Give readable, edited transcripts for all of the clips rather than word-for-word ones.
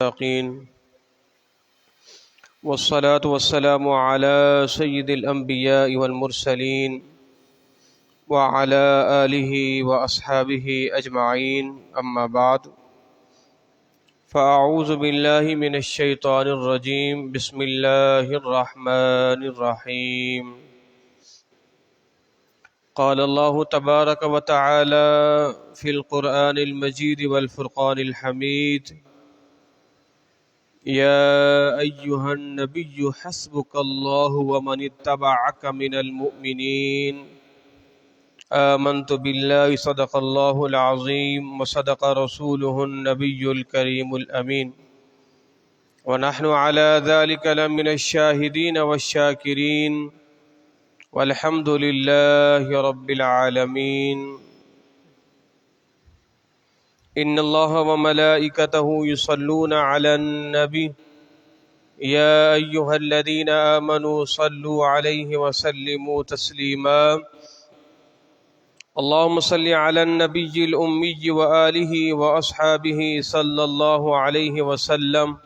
المتقين والصلاة والسلام على سيد الأنبياء والمرسلين وعلى آله وأصحابه أجمعين أما بعد فأعوذ بالله من الشيطان الرجيم بسم الله الرحمن الرحيم قال الله تبارك وتعالى في القرآن المجيد والفرقان الحميد يا أيها النبي حسبك الله ومن اتبعك من المؤمنين آمنت بالله صدق الله العظيم وصدق رسوله النبي الكريم الأمين ونحن على ذلك لمن الشاهدين والشاكرين والحمد لله رب العالمين إن الله وملائكته يصلون على النبي يا أيها الذين آمنوا صلوا عليه وسلموا تسليما اللهم صل على النبي الأمي وآله وأصحابه صلى الله عليه وسلم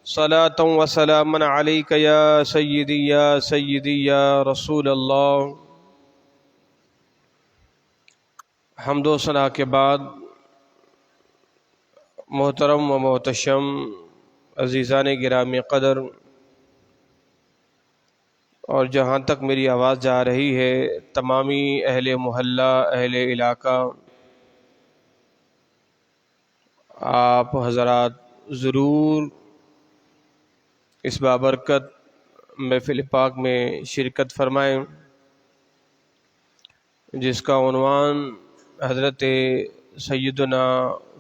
صلاة وسلاما عليك يا سيدي يا رسول اللہ۔ حمد و ثنا کے بعد محترم و محتشم عزیزان گرامی قدر اور جہاں تک میری آواز جا رہی ہے تمامی اہل محلہ اہل علاقہ، آپ حضرات ضرور اس بابرکت محفل پاک میں شرکت فرمائیں جس کا عنوان حضرت سیدنا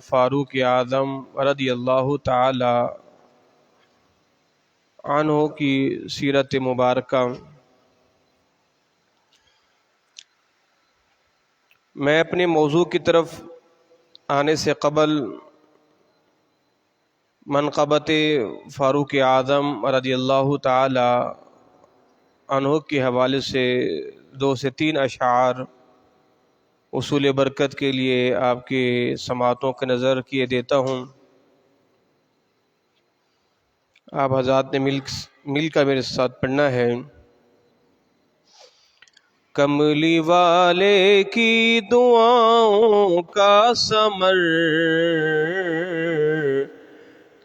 فاروق اعظم رضی اللہ تعالی عنہ کی سیرت مبارکہ۔ میں اپنے موضوع کی طرف آنے سے قبل منقبت فاروق اعظم رضی اللہ تعالی عنہ کے حوالے سے 2 سے 3 اشعار اصول برکت کے لیے آپ کے سماعتوں کے نظر کیے دیتا ہوں۔ آپ حضرات نے مل کر میرے ساتھ پڑھنا ہے۔ کملی والے کی دعاؤں کا ثمر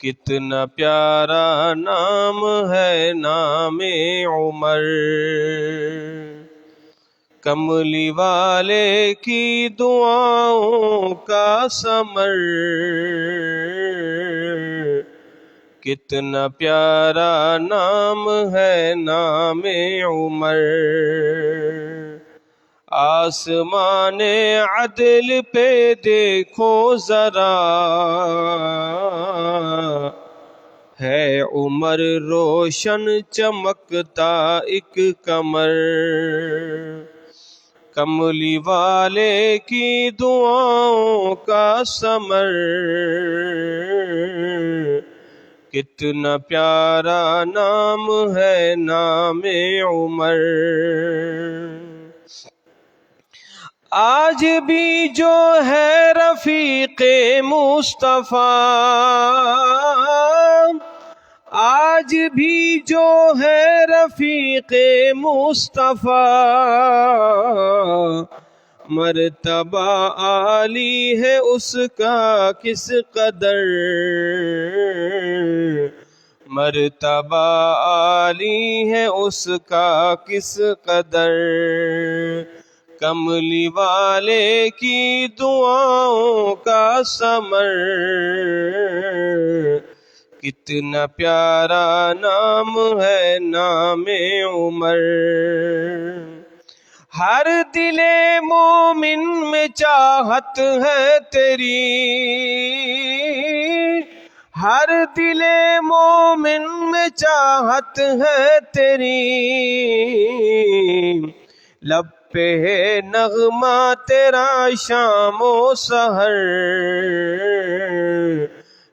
کتنا پیارا نام ہے نام عمر، کملی والے کی دعاؤں کا ثمر کتنا پیارا نام ہے نام عمر، آسمان عدل پہ دیکھو ذرا ہے عمر روشن چمکتا ایک قمر، کملی والے کی دعاؤں کا ثمر کتنا پیارا نام ہے نام عمر، آج بھی جو ہے رفیق مصطفیٰ، آج بھی جو ہے رفیق مصطفیٰ، مرتبہ عالی ہے اس کا کس قدر، مرتبہ عالی ہے اس کا کس قدر، کملی والے کی دعاؤں کا ثمر کتنا پیارا نام ہے نام عمر، ہر دل مومن میں چاہت ہے تیری، ہر دل مومن میں چاہت ہے تیری، لب پہ ہے نغمہ تیرا شام و سحر،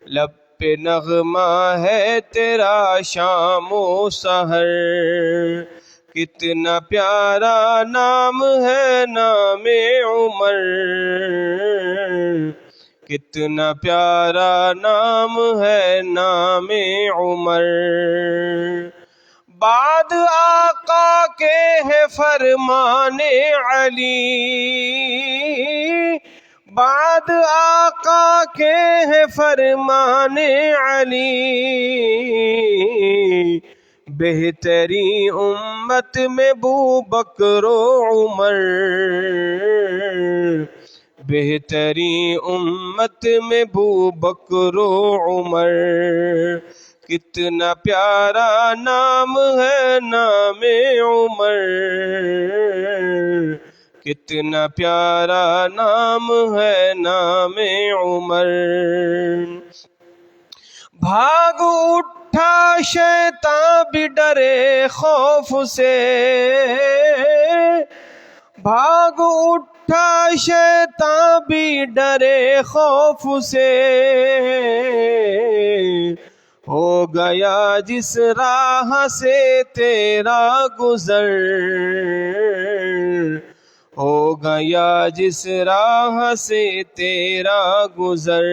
لب پہ نغمہ ہے تیرا شام و سحر، کتنا پیارا نام ہے نام عمر، کتنا پیارا نام ہے نام عمر، بعد آقا کے ہے فرمان علی، بعد آقا کے ہے فرمان علی، بہتری امت میں ابو بکر و عمر، بہتری امت میں ابو بکر و عمر، کتنا پیارا نام ہے نام عمر، کتنا پیارا نام ہے نام عمر، بھاگ اٹھا شیطان بھی ڈرے خوف سے، بھاگ اٹھا شیطان بھی ڈرے خوف سے، ہو گیا جس راہ سے تیرا گزر، ہو گیا جس راہ سے تیرا گزر،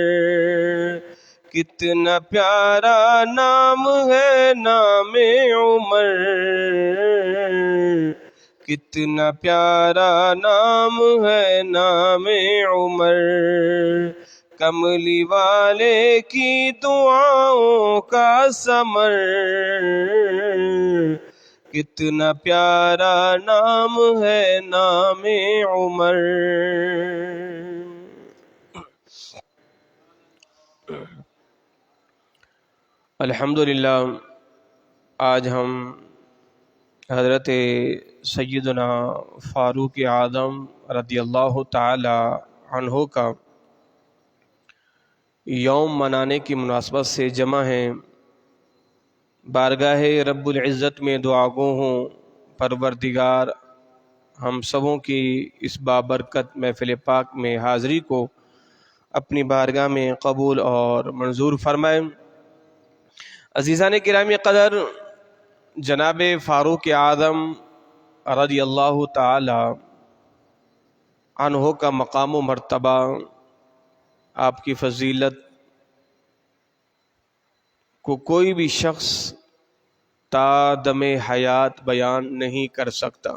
کتنا پیارا نام ہے نام عمر، کتنا پیارا نام ہے نام عمر، کملی والے کی دعاؤں کا ثمر، کتنا پیارا نام ہے نام عمر۔ الحمدللہ آج ہم حضرت سیدنا فاروق اعظم رضی اللہ تعالی عنہ کا یوم منانے کی مناسبت سے جمع ہیں۔ بارگاہ رب العزت میں دعا گو ہوں، پروردگار ہم سبوں کی اس بابرکت محفل پاک میں حاضری کو اپنی بارگاہ میں قبول اور منظور فرمائیں۔ عزیزان گرامی قدر، جناب فاروق اعظم رضی اللہ تعالی عنہ کا مقام و مرتبہ، آپ کی فضیلت کو کوئی بھی شخص تا دم حیات بیان نہیں کر سکتا۔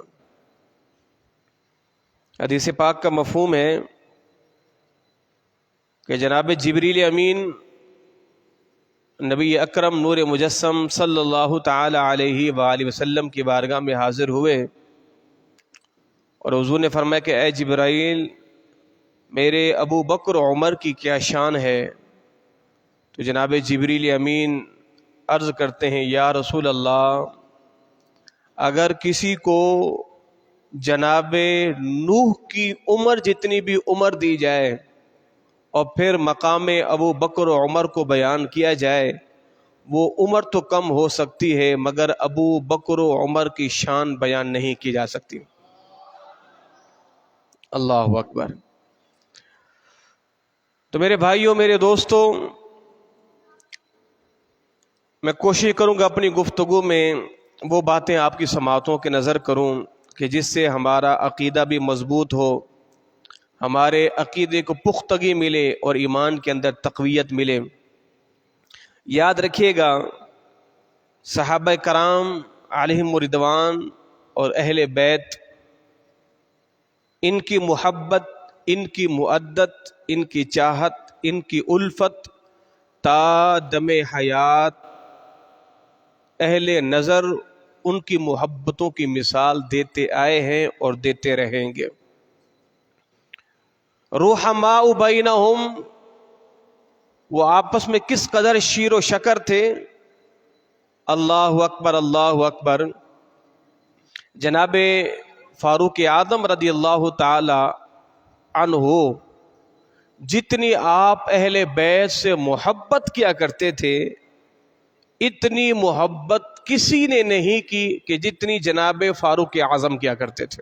حدیث پاک کا مفہوم ہے کہ جناب جبریل امین نبی اکرم نور مجسم صلی اللہ تعالی علیہ وآلہ وسلم کی بارگاہ میں حاضر ہوئے اور حضور نے فرمایا کہ اے جبرائیل، میرے ابو بکر عمر کی کیا شان ہے؟ تو جناب جبریل امین عرض کرتے ہیں، یا رسول اللہ، اگر کسی کو جناب نوح کی عمر جتنی بھی عمر دی جائے اور پھر مقام ابو بکر و عمر کو بیان کیا جائے، وہ عمر تو کم ہو سکتی ہے مگر ابو بکر و عمر کی شان بیان نہیں کی جا سکتی۔ اللہ اکبر۔ تو میرے بھائیوں، میرے دوستوں، میں کوشش کروں گا اپنی گفتگو میں وہ باتیں آپ کی سماعتوں کے نظر کروں کہ جس سے ہمارا عقیدہ بھی مضبوط ہو، ہمارے عقیدے کو پختگی ملے اور ایمان کے اندر تقویت ملے۔ یاد رکھیے گا، صحابہ کرام علیہم رضوان اور اہل بیت، ان کی محبت، ان کی مودت، ان کی چاہت، ان کی الفت تا دم حیات اہل نظر ان کی محبتوں کی مثال دیتے آئے ہیں اور دیتے رہیں گے۔ رحماء بینہم، وہ آپس میں کس قدر شیر و شکر تھے۔ اللہ اکبر، اللہ اکبر۔ جناب فاروق اعظم رضی اللہ تعالی عنہ جتنی آپ اہل بیت سے محبت کیا کرتے تھے، اتنی محبت کسی نے نہیں کی کہ جتنی جناب فاروق اعظم کیا کرتے تھے۔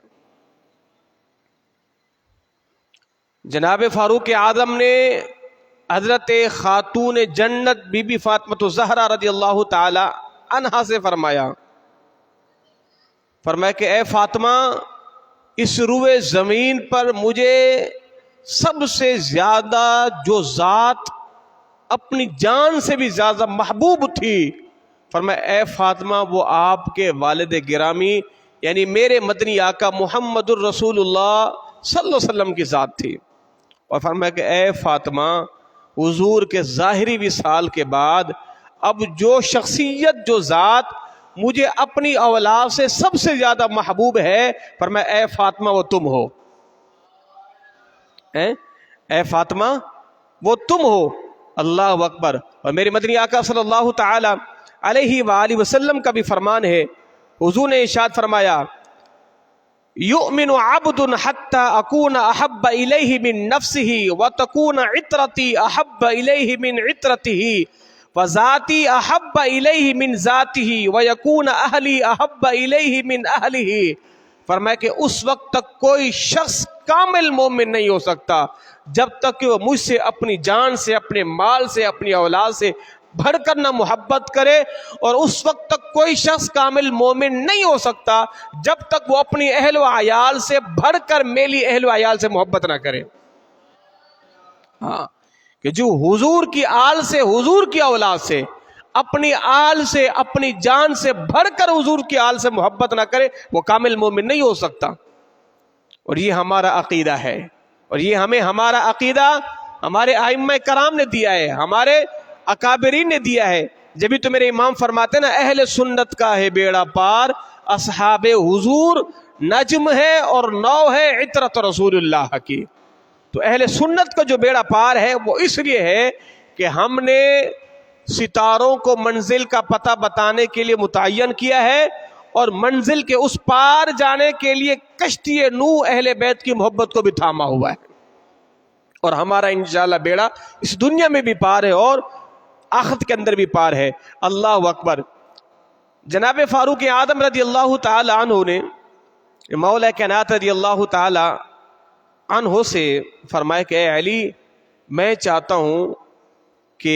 جناب فاروق اعظم نے حضرت خاتون جنت بی بی فاطمہ الزہرا رضی اللہ تعالی عنہا سے فرمایا کہ اے فاطمہ، اس روئے زمین پر مجھے سب سے زیادہ جو ذات اپنی جان سے بھی زیادہ محبوب تھی، فرمایا اے فاطمہ وہ آپ کے والد گرامی یعنی میرے مدنی آقا محمد الرسول اللہ صلی اللہ علیہ وسلم کی ذات تھی۔ اور فرمایا کہ اے فاطمہ حضور کے ظاہری وصال کے بعد اب جو شخصیت جو ذات مجھے اپنی اولاد سے سب سے زیادہ محبوب ہے، فرمایا اے فاطمہ وہ تم ہو، اے فاطمہ وہ تم ہو۔ اللہ اکبر۔ اور میرے مدنی آقا صلی اللہ تعالی علیہ وآلہ وسلم کا بھی فرمان ہے، حضور نے ارشاد فرمایا یؤمن عبد حتی اکون احب الیہ من نفسہ وتکون عطرتی احب الیہ من عطرتہ وذاتی احب الیہ من ذاتہ ویکون اہلی احب الیہ من اہلہ۔ فرمایا کہ اس وقت تک کوئی شخص کامل مومن نہیں ہو سکتا جب تک کہ وہ مجھ سے اپنی جان سے، اپنے مال سے، اپنی اولاد سے بڑھ کر نہ محبت کرے، اور اس وقت تک کوئی شخص کامل مومن نہیں ہو سکتا جب تک وہ اپنی اہل و عیال سے بڑھ کر میری اہل و عیال سے محبت نہ کرے۔ ہاں کہ جو حضور کی آل سے، حضور کی اولاد سے، اپنی آل سے، اپنی جان سے بڑھ کر حضور کی آل سے محبت نہ کرے وہ کامل مومن نہیں ہو سکتا۔ اور یہ ہمارا عقیدہ ہے، اور یہ ہمیں ہمارا عقیدہ ہمارے ائمہ کرام نے دیا ہے، ہمارے اکابرین نے دیا ہے۔ جبھی تو میرے امام فرماتے ہیں نا اہل سنت کا ہے بیڑا پار، اصحاب حضور نجم ہے اور نو ہے عطرت رسول اللہ کی۔ تو اہل سنت کا جو بیڑا پار ہے وہ اس لیے ہے کہ ہم نے ستاروں کو منزل کا پتہ بتانے کے لیے متعین کیا ہے، اور منزل کے اس پار جانے کے لیے کشتی نوح اہل بیت کی محبت کو بھی تھاما ہوا ہے، اور ہمارا انشاءاللہ بیڑا اس دنیا میں بھی پار ہے اور آخرت کے اندر بھی پار ہے۔ اللہ اکبر۔ جناب فاروق اعظم رضی اللہ تعالی عنہ نے مولا کائنات رضی اللہ تعالی عنہ سے فرمایا کہ اے علی میں چاہتا ہوں کہ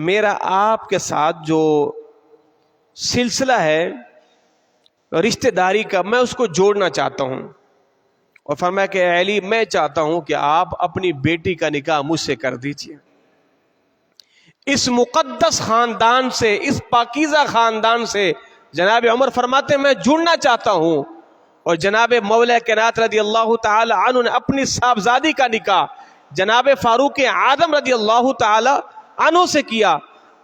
میرا آپ کے ساتھ جو سلسلہ ہے رشتہ داری کا میں اس کو جوڑنا چاہتا ہوں، اور فرمایا کہ اے علی میں چاہتا ہوں کہ آپ اپنی بیٹی کا نکاح مجھ سے کر دیجئے۔ اس مقدس خاندان سے، اس پاکیزہ خاندان سے جناب عمر فرماتے ہیں میں جڑنا چاہتا ہوں، اور جناب مولا کائنات رضی اللہ تعالی عنہ نے اپنی صاحبزادی کا نکاح جناب فاروق اعظم رضی اللہ تعالی عنہ سے کیا۔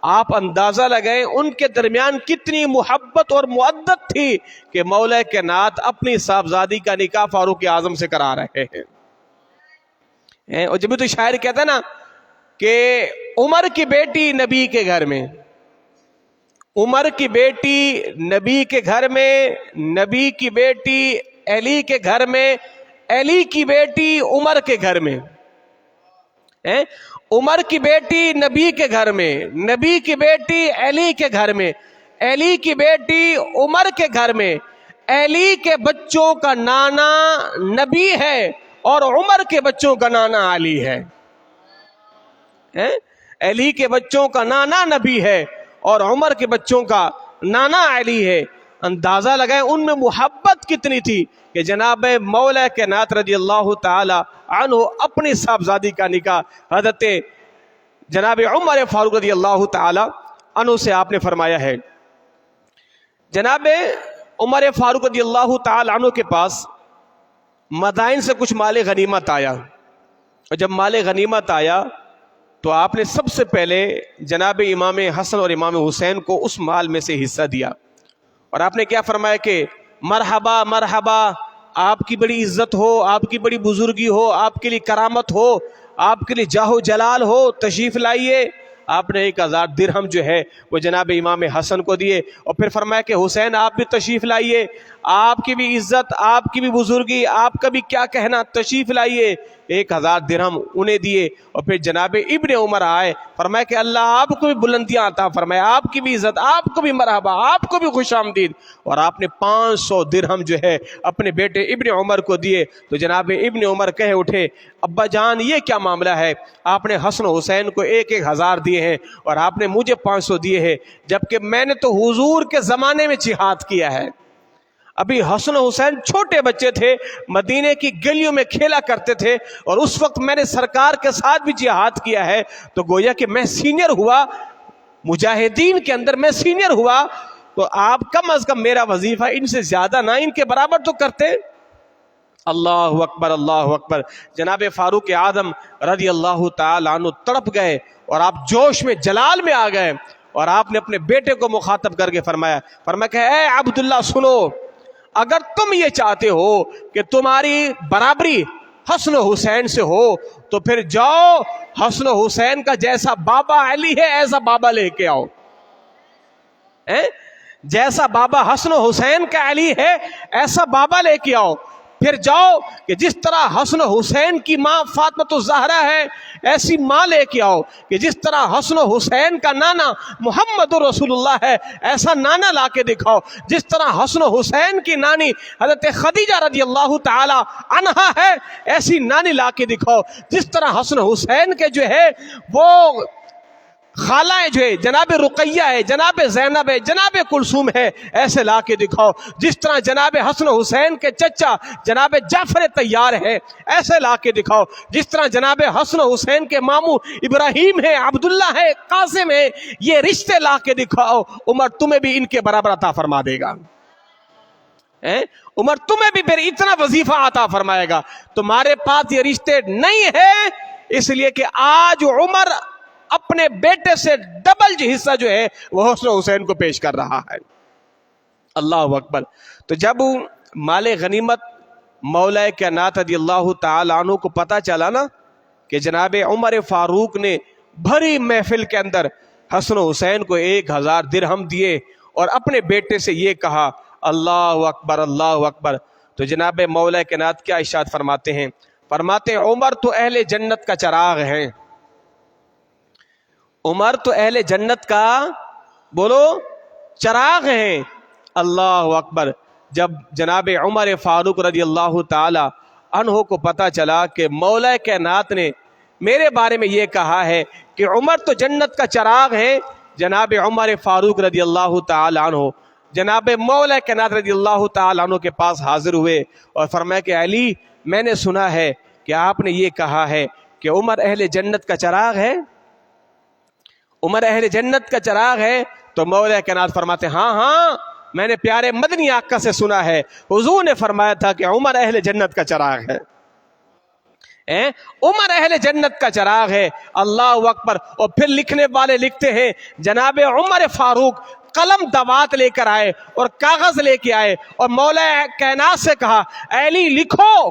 آپ اندازہ لگائیں ان کے درمیان کتنی محبت اور مودت تھی کہ مولا کائنات اپنی صاحبزادی کا نکاح فاروق اعظم سے کرا رہے ہیں۔ اور جب تو شاعر کہتا ہے نا کہ عمر کی بیٹی نبی کے گھر میں، عمر کی بیٹی نبی کے گھر میں، نبی کی بیٹی علی کے گھر میں، علی کی بیٹی عمر کے گھر میں، عمر کی بیٹی نبی کے گھر میں، نبی کی بیٹی علی کے گھر میں، علی کی بیٹی عمر کے گھر میں، علی کے بچوں کا نانا نبی ہے اور عمر کے بچوں کا نانا علی ہے۔ علی کے بچوں کا نانا نبی ہے اور عمر کے بچوں کا نانا علی ہے۔ اندازہ لگائیں ان میں محبت کتنی تھی کہ جناب مولا کائنات رضی اللہ تعالی عنہ اپنی صاحبزادی کا نکاح حضرت جناب عمر فاروق رضی اللہ تعالی عنہ سے آپ نے فرمایا ہے۔ جناب عمر فاروق رضی اللہ تعالی عنہ کے پاس مدائن سے کچھ مال غنیمت آیا، اور جب مال غنیمت آیا تو آپ نے سب سے پہلے جناب امام حسن اور امام حسین کو اس مال میں سے حصہ دیا، اور آپ نے کیا فرمایا کہ مرحبا مرحبا، آپ کی بڑی عزت ہو، آپ کی بڑی بزرگی ہو، آپ کے لیے کرامت ہو، آپ کے لیے جاہ و جلال ہو، تشریف لائیے۔ آپ نے 1000 درہم جو ہے وہ جناب امام حسن کو دیے، اور پھر فرمایا کہ حسین آپ بھی تشریف لائیے، آپ کی بھی عزت، آپ کی بھی بزرگی، آپ کا بھی کیا کہنا، تشریف لائیے۔ 1000 درہم انہیں دیے، اور پھر جناب ابن عمر آئے، فرمایا کہ اللہ آپ کو بھی بلندیاں عطا فرمائے، آپ کی بھی عزت، آپ کو بھی مرحبا، آپ کو بھی خوش آمدید، اور آپ نے 500 درہم جو ہے اپنے بیٹے ابن عمر کو دیے۔ تو جناب ابن عمر کہہ اٹھے ابا جان یہ کیا معاملہ ہے، آپ نے حسن و حسین کو 1000 دیے ہیں اور آپ نے مجھے 500 دیے ہیں، جبکہ میں نے تو حضور کے زمانے میں جہاد کیا ہے، ابھی حسن حسین چھوٹے بچے تھے، مدینے کی گلیوں میں کھیلا کرتے تھے، اور اس وقت میں نے سرکار کے ساتھ بھی جہاد کیا ہے، تو گویا کہ میں سینئر ہوا، مجاہدین کے اندر میں سینئر ہوا، تو آپ کم از کم میرا وظیفہ ان سے زیادہ نہ ان کے برابر تو کرتے۔ اللہ اکبر، اللہ اکبر۔ جناب فاروق اعظم رضی اللہ تعالی عنہ تڑپ گئے اور آپ جوش میں جلال میں آ گئے، اور آپ نے اپنے بیٹے کو مخاطب کر کے فرمایا کہ اے عبداللہ سنو، اگر تم یہ چاہتے ہو کہ تمہاری برابری حسن حسین سے ہو تو پھر جاؤ حسن حسین کا جیسا بابا علی ہے ایسا بابا لے کے آؤ، جیسا بابا حسن حسین کا علی ہے ایسا بابا لے کے آؤ، پھر جاؤ کہ جس طرح حسن حسین کی ماں فاطمہ الزہرا ہے ایسی ماں لے کے آؤ، کہ جس طرح حسن حسین کا نانا محمد رسول اللہ ہے ایسا نانا لا کے دکھاؤ، جس طرح حسن حسین کی نانی حضرت خدیجہ رضی اللہ تعالی عنہا ہے ایسی نانی لا کے دکھاؤ، جس طرح حسن حسین کے جو ہے وہ خالہ جو ہے جناب رقیہ ہے، جناب زینب ہے، جناب کلثوم ہے ایسے لا کے دکھاؤ، جس طرح جناب حسن حسین کے چچا جناب جعفر طیار ہے ایسے لا کے دکھاؤ، جس طرح جناب حسن حسین کے ماموں ابراہیم ہے، عبداللہ ہے، قاسم ہے، یہ رشتے لا کے دکھاؤ، عمر تمہیں بھی ان کے برابر عطا فرما دے گا، عمر تمہیں بھی پھر اتنا وظیفہ عطا فرمائے گا۔ تمہارے پاس یہ رشتے نہیں ہے، اس لیے کہ آج عمر اپنے بیٹے سے ڈبل حصہ جو ہے وہ حسن حسین کو پیش کر رہا ہے۔ اللہ اکبر۔ تو جب مال غنیمت مولا کائنات رضی اللہ تعالی عنہ کو پتہ چلا نا کہ جناب عمر فاروق نے بھری محفل کے اندر حسن حسین کو 1000 درہم دیے اور اپنے بیٹے سے یہ کہا اللہ اکبر، اللہ اکبر، تو جناب مولا کائنات کیا ارشاد فرماتے ہیں؟ فرماتے ہیں عمر تو اہل جنت کا چراغ ہے، عمر تو اہل جنت کا بولو چراغ ہیں۔ اللہ اکبر۔ جب جناب عمر فاروق رضی اللہ تعالی عنہ کو پتہ چلا کہ مولا کائنات نے میرے بارے میں یہ کہا ہے کہ عمر تو جنت کا چراغ ہے، جناب عمر فاروق رضی اللہ تعالی عنہ جناب مولا کائنات رضی اللہ تعالی عنہ کے پاس حاضر ہوئے اور فرمایا کہ علی، میں نے سنا ہے کہ آپ نے یہ کہا ہے کہ عمر اہل جنت کا چراغ ہے، عمر اہل جنت کا چراغ ہے۔ تو مولا کائنات فرماتے ہاں ہاں، میں نے پیارے مدنی آقا سے سنا ہے، حضور نے فرمایا تھا کہ عمر اہل جنت کا چراغ ہے، عمر اہل جنت کا چراغ ہے۔ اللہ اکبر۔ اور پھر لکھنے والے لکھتے ہیں جناب عمر فاروق قلم دوات لے کر آئے اور کاغذ لے کے آئے اور مولا کائنات سے کہا علی لکھو،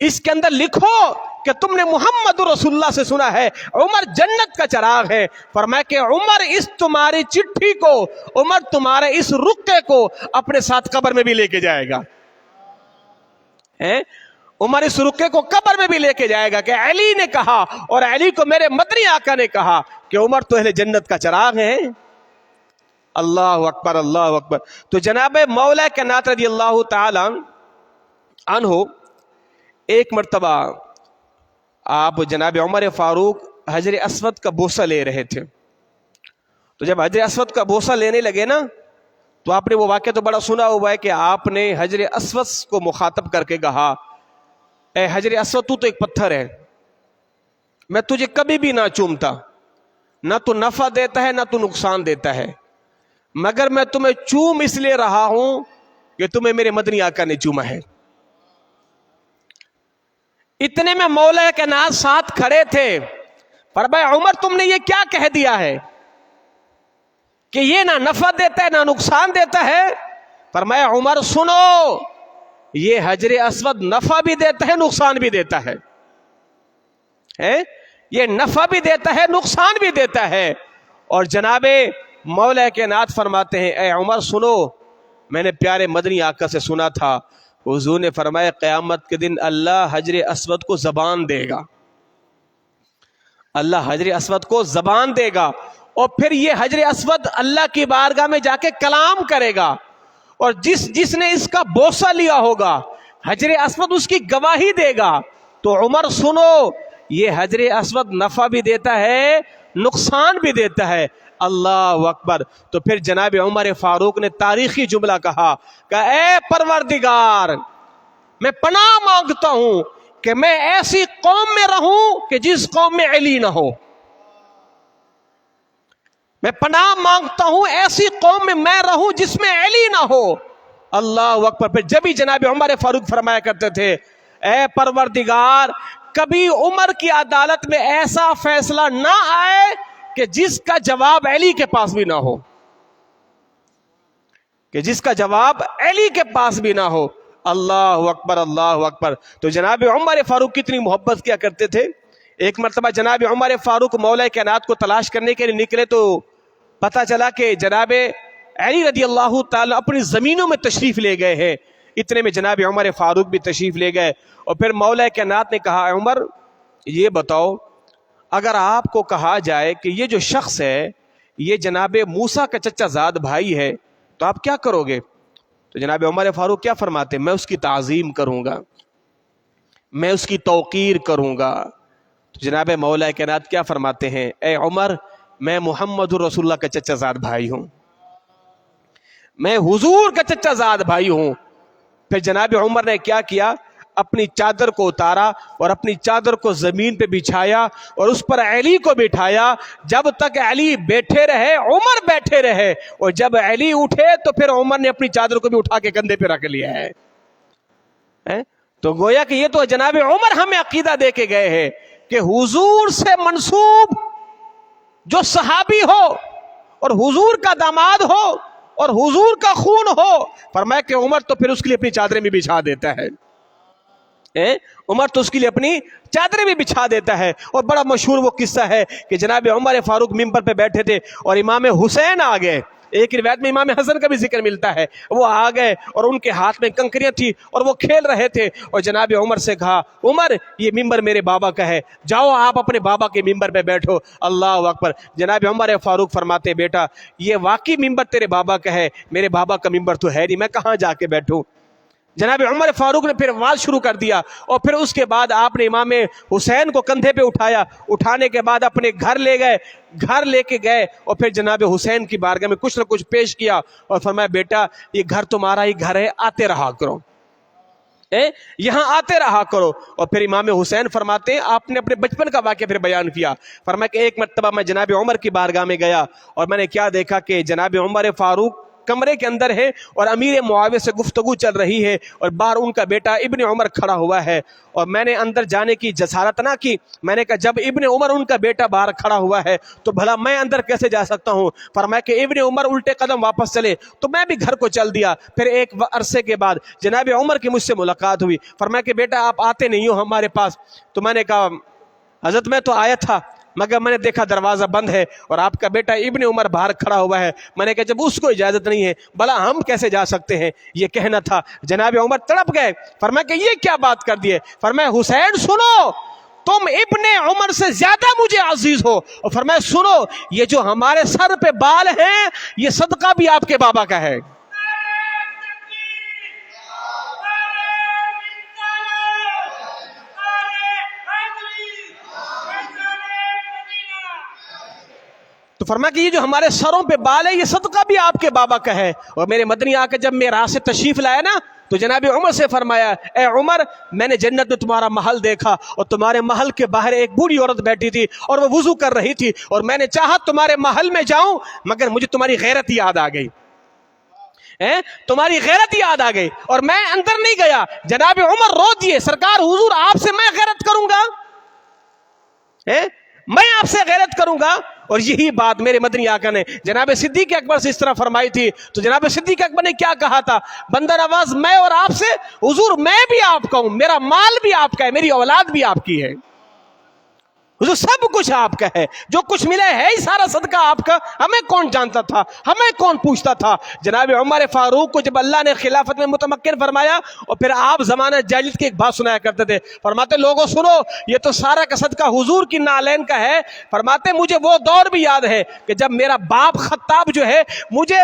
اس کے اندر لکھو کہ تم نے محمد رسول اللہ سے سنا ہے عمر جنت کا چراغ ہے۔ فرمایا کہ عمر اس تمہاری چٹھی کو، عمر تمہارے اس رقعے کو اپنے ساتھ قبر میں بھی لے کے جائے گا، عمر اس رقعے کو قبر میں بھی لے کے جائے گا کہ علی نے کہا، اور علی کو میرے مدنی آقا نے کہا کہ عمر تو اہل جنت کا چراغ ہے۔ اللہ اکبر، اللہ اکبر۔ تو جناب مولا کائنات رضی اللہ تعالی عنہ ایک مرتبہ آپ جناب عمر فاروق حجر اسود کا بوسہ لے رہے تھے، تو جب حجر اسود کا بوسہ لینے لگے نا تو آپ نے وہ واقعہ تو بڑا سنا ہوا ہے کہ آپ نے حجر اسود کو مخاطب کر کے کہا اے حجر اسود، تو ایک پتھر ہے، میں تجھے کبھی بھی نہ چومتا، نہ تو نفع دیتا ہے نہ تو نقصان دیتا ہے، مگر میں تمہیں چوم اس لیے رہا ہوں کہ تمہیں میرے مدنی آقا نے چوما ہے۔ اتنے میں مولا کائنات ساتھ کھڑے تھے، فرمایا عمر تم نے یہ کیا کہہ دیا ہے کہ یہ نہ نفع دیتا ہے نہ نقصان دیتا ہے؟ فرمایا عمر سنو، یہ حجر اسود نفع بھی دیتا ہے نقصان بھی دیتا ہے، یہ نفع بھی دیتا ہے نقصان بھی دیتا ہے۔ اور جناب مولا کائنات فرماتے ہیں اے عمر سنو، میں نے پیارے مدنی آقا سے سنا تھا، حضور نے فرمایا قیامت کے دن اللہ حجر اسود کو زبان دے گا، اللہ حجر اسود کو زبان دے گا، اور پھر یہ حجر اسود اللہ کی بارگاہ میں جا کے کلام کرے گا، اور جس نے اس کا بوسہ لیا ہوگا حجر اسود اس کی گواہی دے گا۔ تو عمر سنو، یہ حجر اسود نفع بھی دیتا ہے نقصان بھی دیتا ہے، اللہ اکبر. تو پھر جناب عمر فاروق نے تاریخی جملہ کہا کہ اے پروردگار میں پناہ مانگتا ہوں کہ میں ایسی قوم میں رہوں کہ جس قوم میں علی نہ ہو. میں پناہ مانگتا ہوں ایسی قوم میں رہوں جس میں علی نہ ہو. اللہ اکبر. پھر جب ہی جناب عمر فاروق فرمایا کرتے تھے اے پروردگار کبھی عمر کی عدالت میں ایسا فیصلہ نہ آئے کہ جس کا جواب علی کے پاس بھی نہ ہو, کہ جس کا جواب علی کے پاس بھی نہ ہو. اللہ اکبر اللہ اکبر. تو جناب عمر فاروق کتنی محبت کیا کرتے تھے. ایک مرتبہ جناب عمر فاروق مولا کائنات کو تلاش کرنے کے لیے نکلے تو پتہ چلا کہ جناب علی رضی اللہ تعالی اپنی زمینوں میں تشریف لے گئے ہیں. اتنے میں جناب عمر فاروق بھی تشریف لے گئے اور پھر مولا کائنات نے کہا عمر یہ بتاؤ اگر آپ کو کہا جائے کہ یہ جو شخص ہے یہ جناب موسیٰ کا چچا زاد بھائی ہے تو آپ کیا کرو گے. تو جناب عمر فاروق کیا فرماتے میں اس کی تعظیم کروں گا, میں اس کی توقیر کروں گا. تو جناب مولا کائنات کیا فرماتے ہیں اے عمر میں محمد رسول اللہ کا چچا زاد بھائی ہوں, میں حضور کا چچا زاد بھائی ہوں. پھر جناب عمر نے کیا کیا اپنی چادر کو اتارا اور اپنی چادر کو زمین پہ بچھایا اور اس پر علی کو بٹھایا. جب تک علی بیٹھے رہے عمر بیٹھے رہے اور جب علی اٹھے تو پھر عمر نے اپنی چادر کو بھی اٹھا کے کندھے پہ رکھ لیا ہے. تو گویا کہ یہ تو جناب عمر ہمیں عقیدہ دے کے گئے ہیں کہ حضور سے منسوب جو صحابی ہو اور حضور کا داماد ہو اور حضور کا خون ہو فرمایا کہ عمر تو پھر اس کے لیے اپنی چادریں بھی بچھا دیتا ہے. عمر تو اس کے لیے اپنی چادریں بھی بچھا دیتا ہے. اور بڑا مشہور وہ قصہ ہے کہ جناب عمر فاروق ممبر پہ بیٹھے تھے اور امام حسین آ گئے. ایک روایت میں امام حسن کا بھی ذکر ملتا ہے. وہ آ گئے اور ان کے ہاتھ میں کنکریاں تھی اور وہ کھیل رہے تھے اور جناب عمر سے کہا عمر یہ ممبر میرے بابا کا ہے, جاؤ آپ اپنے بابا کے ممبر پہ بیٹھو. اللہ اکبر. جناب عمر فاروق فرماتے بیٹا یہ واقعی ممبر تیرے بابا کا ہے, میرے بابا کا ممبر تو ہے نہیں, میں کہاں جا کے بیٹھوں. جناب عمر فاروق نے پھر آواز شروع کر دیا اور پھر اس کے بعد آپ نے امام حسین کو کندھے پہ اٹھایا. اٹھانے کے بعد اپنے گھر لے گئے, گھر لے کے گئے اور پھر جناب حسین کی بارگاہ میں کچھ نہ کچھ پیش کیا اور فرمایا بیٹا یہ گھر تمہارا ہی گھر ہے, آتے رہا کرو, یہاں آتے رہا کرو. اور پھر امام حسین فرماتے ہیں آپ نے اپنے بچپن کا واقعہ پھر بیان کیا. فرمایا کہ ایک مرتبہ میں جناب عمر کی بارگاہ میں گیا اور میں نے کیا دیکھا کہ جناب عمر فاروق کمرے کے اندر ہے اور امیر معاویہ سے گفتگو چل رہی ہے اور باہر ان کا بیٹا ابن عمر کھڑا ہوا ہے. اور میں نے اندر جانے کی جسارت نہ کی. میں نے کہا جب ابن عمر ان کا بیٹا باہر کھڑا ہوا ہے تو بھلا میں اندر کیسے جا سکتا ہوں. فرمایا کہ ابن عمر الٹے قدم واپس چلے تو میں بھی گھر کو چل دیا. پھر ایک عرصے کے بعد جناب عمر کی مجھ سے ملاقات ہوئی. فرمایا کہ بیٹا آپ آتے نہیں ہو ہمارے پاس. تو میں نے کہا حضرت میں تو آیا تھا مگر میں نے دیکھا دروازہ بند ہے اور آپ کا بیٹا ابن عمر باہر کھڑا ہوا ہے. میں نے کہا جب اس کو اجازت نہیں ہے بھلا ہم کیسے جا سکتے ہیں, یہ کہنا تھا. جناب عمر تڑپ گئے. فرمایا کہ یہ کیا بات کر دیے. فرمایا حسین سنو تم ابن عمر سے زیادہ مجھے عزیز ہو. اور فرمایا سنو یہ جو ہمارے سر پہ بال ہیں یہ صدقہ بھی آپ کے بابا کا ہے. تو فرمایا کہ یہ جو ہمارے سروں پہ بال ہے یہ صدقہ بھی آپ کے بابا کا ہے. اور میرے مدنی آ کے جب میرا سے تشریف لایا نا تو جناب عمر سے فرمایا اے عمر میں نے جنت میں تمہارا محل دیکھا اور تمہارے محل کے باہر ایک بوڑھی عورت بیٹھی تھی اور وہ وضو کر رہی تھی اور میں نے چاہا تمہارے محل میں جاؤں مگر مجھے تمہاری غیرت یاد آ گئی, تمہاری غیرت یاد آ گئی اور میں اندر نہیں گیا. جناب عمر رو دیے سرکار حضور آپ سے میں غیرت کروں گا, میں آپ سے غیرت کروں گا. اور یہی بات میرے مدنی آقا نے جناب صدیق اکبر سے اس طرح فرمائی تھی. تو جناب صدیق اکبر نے کیا کہا تھا بندہ نواز میں اور آپ سے حضور میں بھی آپ کا ہوں, میرا مال بھی آپ کا ہے, میری اولاد بھی آپ کی ہے, حضور سب کچھ آپ کا ہے, جو کچھ ملا ہے ہی سارا صدقہ آپ کا. ہمیں کون جانتا تھا, ہمیں کون پوچھتا تھا. جناب عمر فاروق کو جب اللہ نے خلافت میں متمکن فرمایا اور پھر آپ زمانہ جاہلیت کی ایک بات سنایا کرتے تھے. فرماتے لوگوں سنو یہ تو سارا کا صدقہ حضور کی نالین کا ہے. فرماتے مجھے وہ دور بھی یاد ہے کہ جب میرا باپ خطاب جو ہے مجھے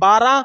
12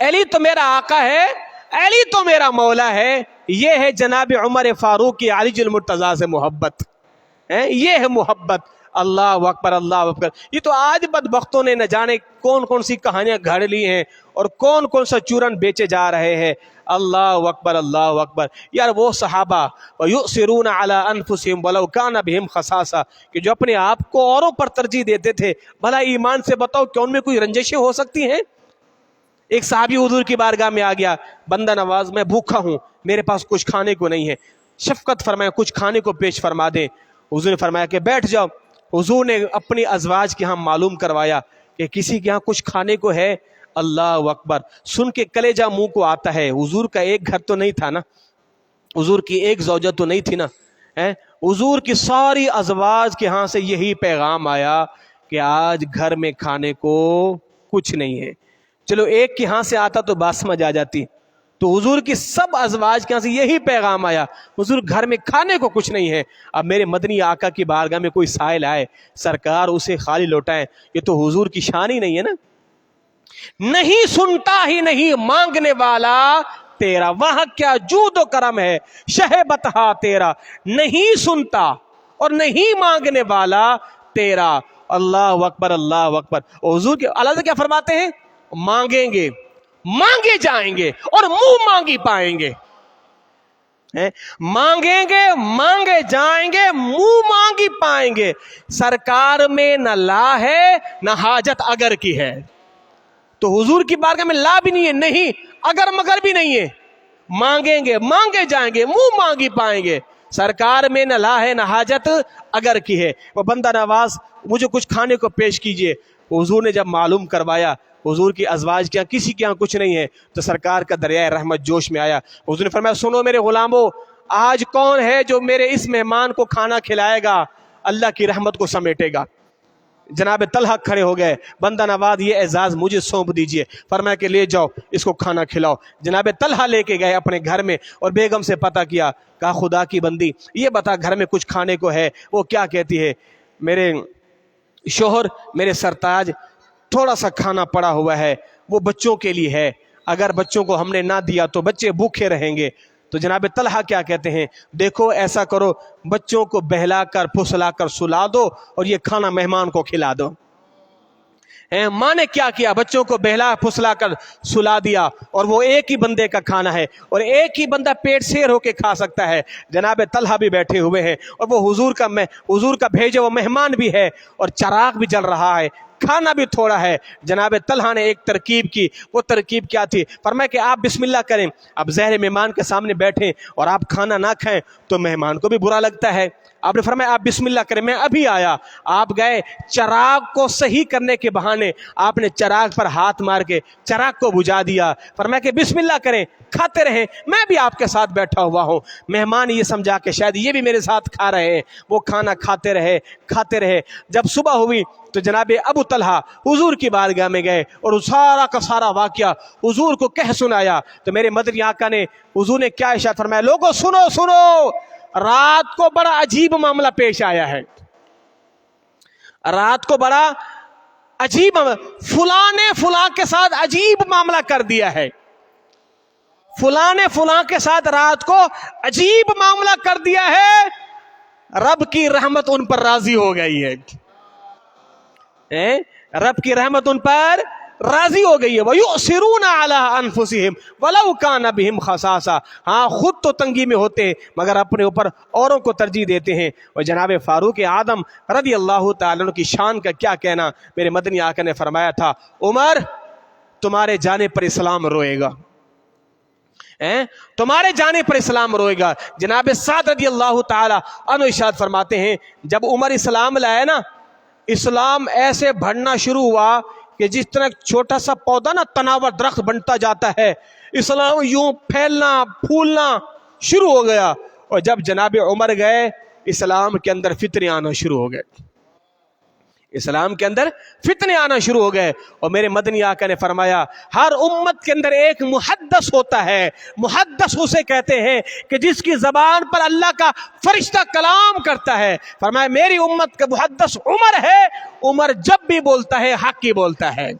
علی تو میرا آقا ہے، علی تو میرا مولا ہے. یہ ہے جناب عمر فاروق کی علی المرتضیٰ سے محبت، یہ ہے محبت. اللہ اکبر، اللہ اکبر. یہ تو آج بدبختوں نے نہ جانے کون کون سی کہانیاں گھڑ لی ہیں اور کون کون سا چورن بیچے جا رہے ہیں. اللہ اکبر، اللہ اکبر. یار وہ صحابہ وَيُؤْثِرُونَ عَلَىٰ أَنفُسِهِمْ وَلَوْ كَانَ بِهِمْ خَصَاصَةٌ کہ جو اپنے آپ کو اوروں پر ترجیح دیتے تھے. بھلا ایمان سے بتاؤ کہ ان میں کوئی رنجشیں ہو سکتی ہیں؟ ایک صحابی حضور کی بارگاہ میں آ گیا، بندہ نواز میں بھوکا ہوں، میرے پاس کچھ کھانے کو نہیں ہے، شفقت فرمایا کچھ کھانے کو پیش فرما دیں. حضور نے فرمایا کہ بیٹھ جاؤ. حضور نے اپنی ازواج کے ہاں معلوم کروایا کہ کسی کے ہاں کچھ کھانے کو ہے. اللہ اکبر. سن کے کلیجہ منہ کو آتا ہے. حضور کا ایک گھر تو نہیں تھا نا، حضور کی ایک زوجہ تو نہیں تھی نا. حضور کی ساری ازواج کے ہاں سے یہی پیغام آیا کہ آج گھر میں کھانے کو کچھ نہیں ہے. چلو ایک کے ہاں سے آتا تو بات سمجھ آ جاتی، تو حضور کی سب ازواج کے ہاں سے یہی پیغام آیا، حضور گھر میں کھانے کو کچھ نہیں ہے. اب میرے مدنی آقا کی بارگاہ میں کوئی سائل آئے، سرکار اسے خالی لوٹائیں، یہ تو حضور کی شان ہی نہیں ہے نا. نہیں سنتا ہی نہیں مانگنے والا تیرا، وہاں کیا جود و کرم ہے شہ بتہا تیرا. نہیں سنتا اور نہیں مانگنے والا تیرا. اللہ اکبر، اللہ اکبر. حضور کے اللہ کیا فرماتے ہیں؟ مانگیں گے مانگے جائیں گے اور منہ مانگی پائیں گے. مانگیں گے مانگے جائیں گے، منہ مانگی پائیں گے. سرکار میں نہ لا ہے نہ حاجت اگر کی ہے. تو حضور کی بارگاہ میں لا بھی نہیں ہے، نہیں اگر مگر بھی نہیں ہے. مانگیں گے مانگے جائیں گے، منہ مانگی پائیں گے. سرکار میں نہ لا ہے نہ حاجت اگر کی ہے. وہ بندہ نواز مجھے کچھ کھانے کو پیش کیجئے. حضور نے جب معلوم کروایا حضور کی ازواج کے کسی کے یہاں کچھ نہیں ہے، تو سرکار کا دریائے رحمت جوش میں آیا. حضور نے فرمایا سنو میرے غلاموں، آج کون ہے جو میرے اس مہمان کو کھانا کھلائے گا، اللہ کی رحمت کو سمیٹے گا. جناب طلحہ کھڑے ہو گئے، بندہ نواز یہ اعزاز مجھے سونپ دیجئے. فرمایا کہ لے جاؤ اس کو کھانا کھلاؤ. جناب طلحہ لے کے گئے اپنے گھر میں اور بیگم سے پتہ کیا. کہا خدا کی بندی یہ بتا گھر میں کچھ کھانے کو ہے؟ وہ کیا کہتی ہے؟ میرے شوہر، میرے سرتاج، تھوڑا سا کھانا پڑا ہوا ہے، وہ بچوں کے لیے ہے، اگر بچوں کو ہم نے نہ دیا تو بچے بھوکے رہیں گے. تو جناب طلحہ کیا کہتے ہیں؟ دیکھو ایسا کرو، بچوں کو بہلا کر پھسلا کر سلا دو اور یہ کھانا مہمان کو کھلا دو. ماں نے کیا کیا؟ بچوں کو بہلا پھسلا کر سلا دیا، اور وہ ایک ہی بندے کا کھانا ہے اور ایک ہی بندہ پیٹ سیر ہو کے کھا سکتا ہے. جناب طلحہ بھی بیٹھے ہوئے ہیں اور وہ حضور کا بھیجے وہ مہمان بھی ہے اور چراغ بھی جل رہا ہے، کھانا بھی تھوڑا ہے. جناب طلحہ نے ایک ترکیب کی. وہ ترکیب کیا تھی؟ فرمایا کہ آپ بسم اللہ کریں. اب زہر مہمان کے سامنے بیٹھیں اور آپ کھانا نہ کھائیں تو مہمان کو بھی برا لگتا ہے. آپ نے فرمایا آپ بسم اللہ کریں. میں ابھی آیا. آپ گئے، چراغ کو صحیح کرنے کے بہانے آپ نے چراغ پر ہاتھ مار کے چراغ کو بجھا دیا. فرمایا کہ بسم اللہ کریں، کھاتے رہیں، میں بھی آپ کے ساتھ بیٹھا ہوا ہوں. مہمان یہ سمجھا کہ شاید یہ بھی میرے ساتھ کھا رہے ہیں، وہ کھانا کھاتے رہے. جب صبح ہوئی تو جناب ابو طلحہ حضور کی بارگاہ میں گئے اور سارا کا سارا واقعہ حضور کو کہہ سنایا. تو میرے مدنی آقا نے، حضور نے کیا ارشاد فرمایا؟ لوگوں سنو، رات کو بڑا عجیب معاملہ پیش آیا ہے. رات کو بڑا عجیب، فلاں نے فلاں کے ساتھ عجیب معاملہ کر دیا ہے. فلاں نے فلاں کے ساتھ رات کو عجیب معاملہ کر دیا ہے. رب کی رحمت ان پر راضی ہو گئی ہے. رب کی رحمت ان پر راضی ہو گئی ہے. وَيُؤْثِرُونَ عَلَىٰ أَنفُسِهِمْ وَلَوْ كَانَ بِهِمْ خَصَاصَةٌ. ہاں خود تو تنگی میں ہوتے ہیں مگر اپنے اوپر اوروں کو ترجیح دیتے ہیں. اور جناب فاروق اعظم رضی اللہ تعالیٰ عنہ کی شان کا کیا کہنا. میرے مدنی آقا نے فرمایا تھا عمر تمہارے جانے پر اسلام روئے گا، تمہارے جانے پر اسلام روئے گا. جناب سعد رضی اللہ تعالیٰ عنہ ارشاد فرماتے ہیں جب عمر اسلام لائے نا، اسلام ایسے بڑھنا شروع ہوا کہ جس طرح چھوٹا سا پودا نا تناور درخت بنتا جاتا ہے، اسلام یوں پھیلنا پھولنا شروع ہو گیا. اور جب جناب عمر گئے اسلام کے اندر فتنے آنا شروع ہو گئے. اسلام کے اندر فتنے آنا شروع ہو گئے. اور میرے مدنی آقا نے فرمایا ہر امت کے اندر ایک محدث ہوتا ہے. محدث اسے کہتے ہیں کہ جس کی زبان پر اللہ کا فرشتہ کلام کرتا ہے. فرمایا میری امت کا محدث عمر ہے. عمر جب بھی بولتا ہے حق ہی بولتا ہے.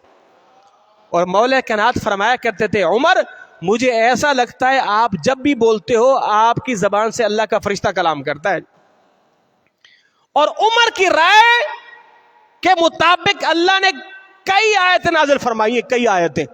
اور مولا کائنات فرمایا کرتے تھے عمر مجھے ایسا لگتا ہے آپ جب بھی بولتے ہو آپ کی زبان سے اللہ کا فرشتہ کلام کرتا ہے. اور عمر کی رائے کے مطابق اللہ نے کئی آیتیں نازل فرمائی ہیں, کئی آیتیں.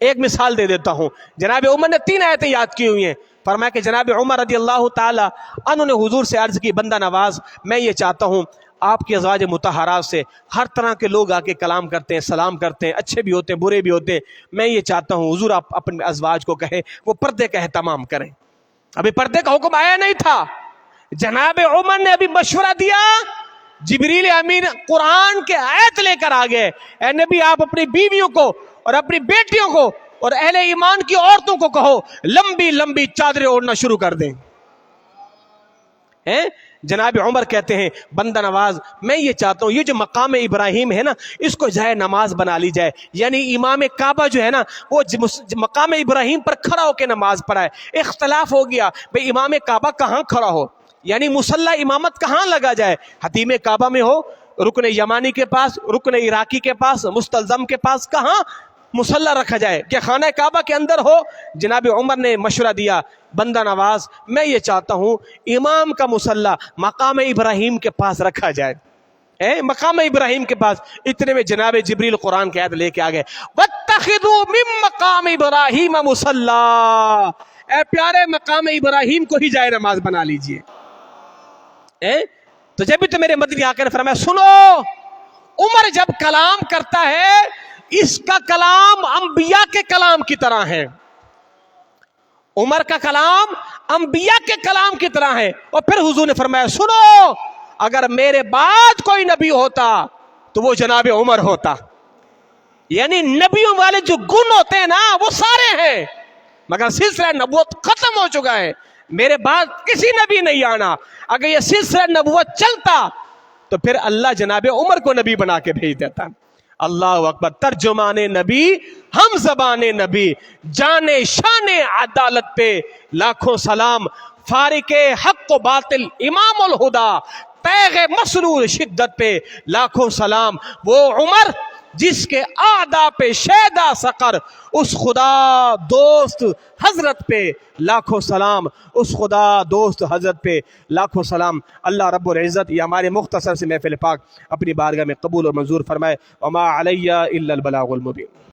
ایک مثال دے دیتا ہوں. جناب عمر نے 3 آیتیں یاد کی ہوئی ہیں. فرمایا کہ جناب عمر رضی اللہ تعالی عنہ نے حضور سے عرض کی بندہ نواز میں یہ چاہتا ہوں آپ کی ازواج مطہرات سے ہر طرح کے لوگ آ کے کلام کرتے ہیں, سلام کرتے ہیں, اچھے بھی ہوتے ہیں برے بھی ہوتے ہیں, میں یہ چاہتا ہوں حضور آپ اپنے ازواج کو کہیں وہ پردے کا اہتمام کریں. ابھی پردے کا حکم آیا نہیں تھا. جناب عمر نے ابھی مشورہ دیا, جبریل امین قرآن کے آیت لے کر آ گئے, اے نبی آپ اپنی بیویوں کو اور اپنی بیٹیوں کو اور اہل ایمان کی عورتوں کو کہو لمبی لمبی چادریں اوڑھنا شروع کر دیں. جناب عمر کہتے ہیں بندہ نواز میں یہ چاہتا ہوں یہ جو مقام ابراہیم ہے نا اس کو جائے نماز بنا لی جائے, یعنی امام کعبہ جو ہے نا وہ مقام ابراہیم پر کھڑا ہو کے نماز پڑھائے. اختلاف ہو گیا بھئی امام کعبہ کہاں کھڑا ہو, یعنی مصلی امامت کہاں لگا جائے, حتیم کعبہ میں ہو, رکن یمانی کے پاس, رکن عراقی کے پاس, مستلزم کے پاس, کہاں مصلی رکھا جائے, کہ خانہ کعبہ کے اندر ہو. جناب عمر نے مشورہ دیا بندہ نواز میں یہ چاہتا ہوں امام کا مصلی مقام ابراہیم کے پاس رکھا جائے, مقام ابراہیم کے پاس. اتنے میں جناب جبریل قرآن کی آیت لے کے آ گئے وَاتَّخِذُوا مِن مَّقَامِ إِبْرَاهِيمَ مُصَلًّى, اے پیارے مقام ابراہیم کو ہی جائے نماز بنا لیجئے. تو جب بھی تو میرے مدنی آقا نے فرمایا سنو عمر جب کلام کرتا ہے اس کا کلام انبیاء کے کلام کی طرح ہے, عمر کا کلام انبیاء کے کلام کی طرح ہے. اور پھر حضور نے فرمایا سنو اگر میرے بعد کوئی نبی ہوتا تو وہ جناب عمر ہوتا, یعنی نبیوں والے جو گن ہوتے ہیں نا وہ سارے ہیں مگر سلسلہ نبوت ختم ہو چکا ہے, میرے بعد کسی نبی نہیں آنا. اگر یہ سلسلہ نبوت چلتا تو پھر اللہ جناب عمر کو نبی بنا کے بھیج دیتا. اللہ اکبر. ترجمان نبی ہم زبان نبی جان شان عدالت پہ لاکھوں سلام, فارق حق و باطل امام الہدا تیغ مسرور شدت پہ لاکھوں سلام. وہ عمر جس کے اعدا پہ شیدا سقر, اس خدا دوست حضرت پہ لاکھوں سلام, اس خدا دوست حضرت پہ لاکھوں سلام. اللہ رب العزت یہ ہمارے مختصر سے محفل پاک اپنی بارگاہ میں قبول اور منظور فرمائے. وما علی الا البلاغ المبین.